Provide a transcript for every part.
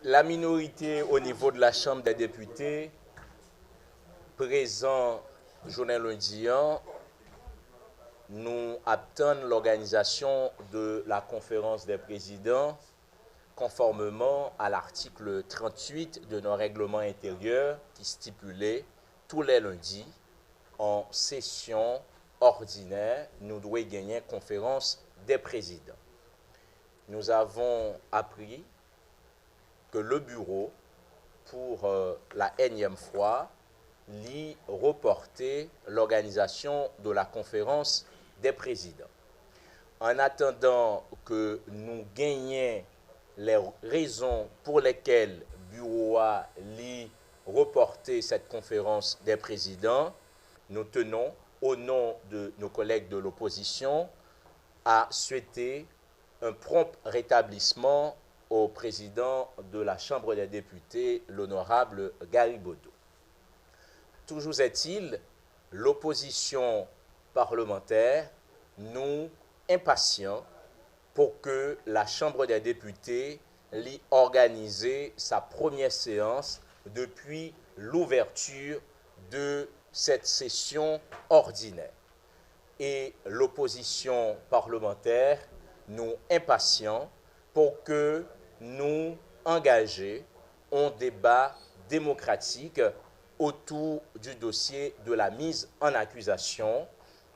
La minorité au niveau de la Chambre des députés, présent journée lundi, nous attendons l'organisation de la conférence des présidents conformément à l'article 38 de nos règlements intérieurs qui stipulait tous les lundis en session ordinaire, nous devons gagner une conférence des présidents. Nous avons appris que le bureau, pour la énième fois, lit reporter l'organisation de la conférence des présidents. En attendant que nous gagnions les raisons pour lesquelles le bureau a lit reporter cette conférence des présidents, nous tenons, au nom de nos collègues de l'opposition, à souhaiter un prompt rétablissement au président de la Chambre des députés, l'honorable Garibodo. Toujours est-il, l'opposition parlementaire, nous impatients pour que la Chambre des députés ait organisé sa première séance depuis l'ouverture de cette session ordinaire. Et l'opposition parlementaire, nous impatients pour que nous engagions un débat démocratique autour du dossier de la mise en accusation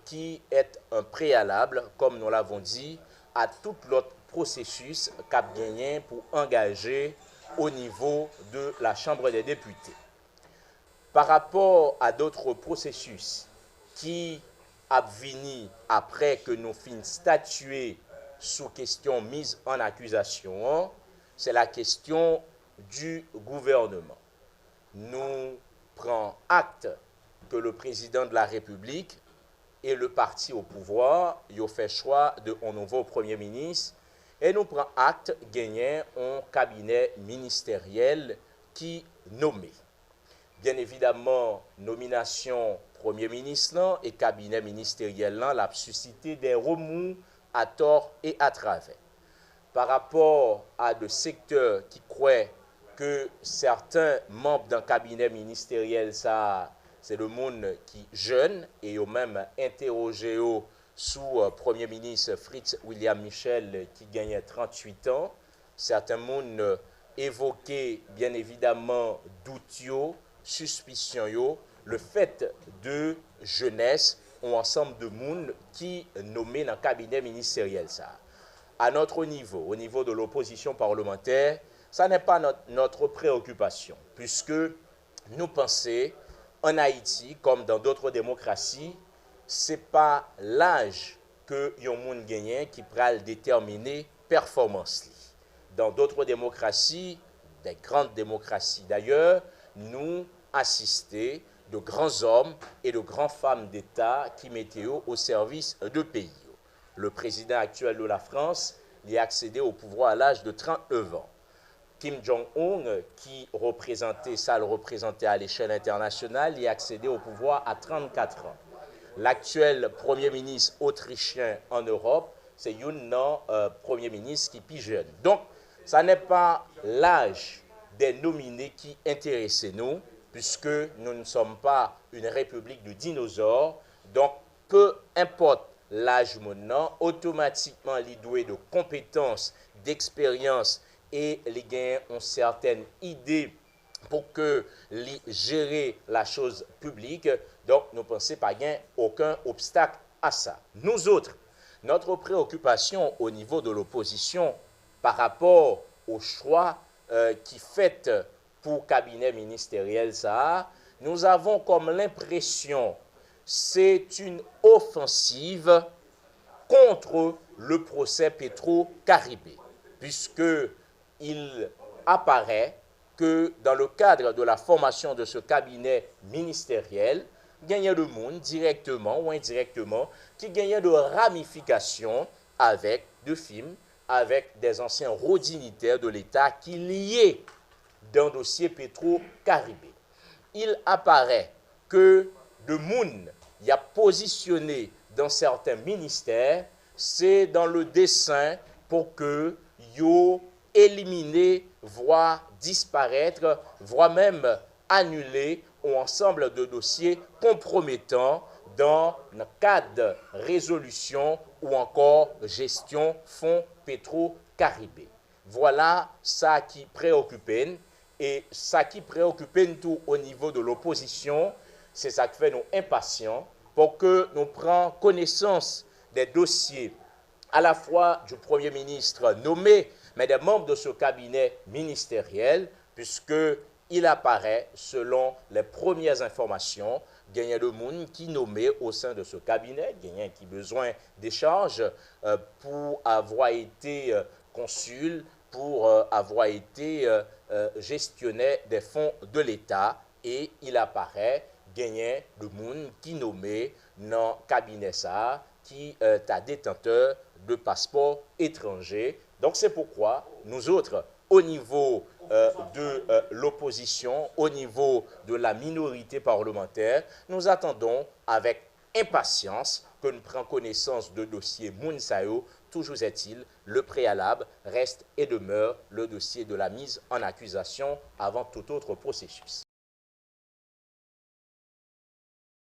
qui est un préalable, comme nous l'avons dit, à tout l'autre processus qu'a gagné pour engager au niveau de la Chambre des députés. Par rapport à d'autres processus qui venu après que nous finissons statuer sous question mise en accusation, c'est la question du gouvernement. Nous prenons acte que le président de la République et le parti au pouvoir ont fait choix de un nouveau Premier ministre et nous prenons acte de gagner un cabinet ministériel qui nommé. Bien évidemment, nomination Premier ministre et cabinet ministériel l'a suscité des remous à tort et à travers. Par rapport à des secteurs qui croient que certains membres d'un cabinet ministériel, ça, c'est le monde qui jeune et au même interrogé sous Premier ministre Fritz William Michel qui gagnait 38 ans. Certains monde évoquaient bien évidemment doutio, suspicion, le fait de jeunesse ou ensemble de monde qui nommé dans le cabinet ministériel. Ça. À notre niveau, au niveau de l'opposition parlementaire, ça n'est pas notre préoccupation, puisque nous pensons en Haïti, comme dans d'autres démocraties, ce n'est pas l'âge que yon moun gagnant qui peut déterminer performance. Dans d'autres démocraties, des grandes démocraties d'ailleurs, nous assistons de grands hommes et de grandes femmes d'État qui mettaient au service de pays. Le président actuel de la France y a accédé au pouvoir à l'âge de 39 ans. Kim Jong-un, qui le représentait à l'échelle internationale, y a accédé au pouvoir à 34 ans. L'actuel Premier ministre autrichien en Europe, c'est un Premier ministre qui est plus jeune. Donc, ça n'est pas l'âge des nominés qui intéressent nous, puisque nous ne sommes pas une république de dinosaures. Donc, peu importe l'âge maintenant, automatiquement, les doués de compétences, d'expérience et les gagnants ont certaines idées pour que les gérer la chose publique. Donc, nous ne pensons pas qu'il n'y a aucun obstacle à ça. Nous autres, notre préoccupation au niveau de l'opposition par rapport au choix qui fait pour cabinet ministériel, ça, nous avons comme l'impression c'est une offensive contre le procès Petro-Caribé, puisqu'il apparaît que dans le cadre de la formation de ce cabinet ministériel, il y a le monde, directement ou indirectement, qui gagne de ramifications avec des films, avec des anciens hauts dignitaires de l'État qui liés dans le dossier Petro-Caribé. Il apparaît que de monde y a positionné dans certains ministères, c'est dans le dessein pour que yo éliminer, voire disparaître, voire même annuler un ensemble de dossiers compromettants dans le cadre de résolution ou encore gestion fonds Petro-Caribé. Voilà ça qui préoccupe et ça qui préoccupe tout au niveau de l'opposition, c'est ça qui fait nous impatients pour que nous prenions connaissance des dossiers à la fois du Premier ministre nommé, mais des membres de ce cabinet ministériel, puisqu'il apparaît, selon les premières informations, il y a des gens qui nommé au sein de ce cabinet, il y a qui besoin d'échanges pour avoir été consul, pour avoir été gestionnaire des fonds de l'État, et il apparaît qu'il y a des gens qui nommé dans le cabinet ça, qui est détenteur de passeports étrangers. Donc c'est pourquoi nous autres, au niveau de l'opposition, au niveau de la minorité parlementaire, nous attendons avec impatience que nous prenions connaissance de dossier Mounsayo. Toujours est-il, le préalable reste et demeure le dossier de la mise en accusation avant tout autre processus.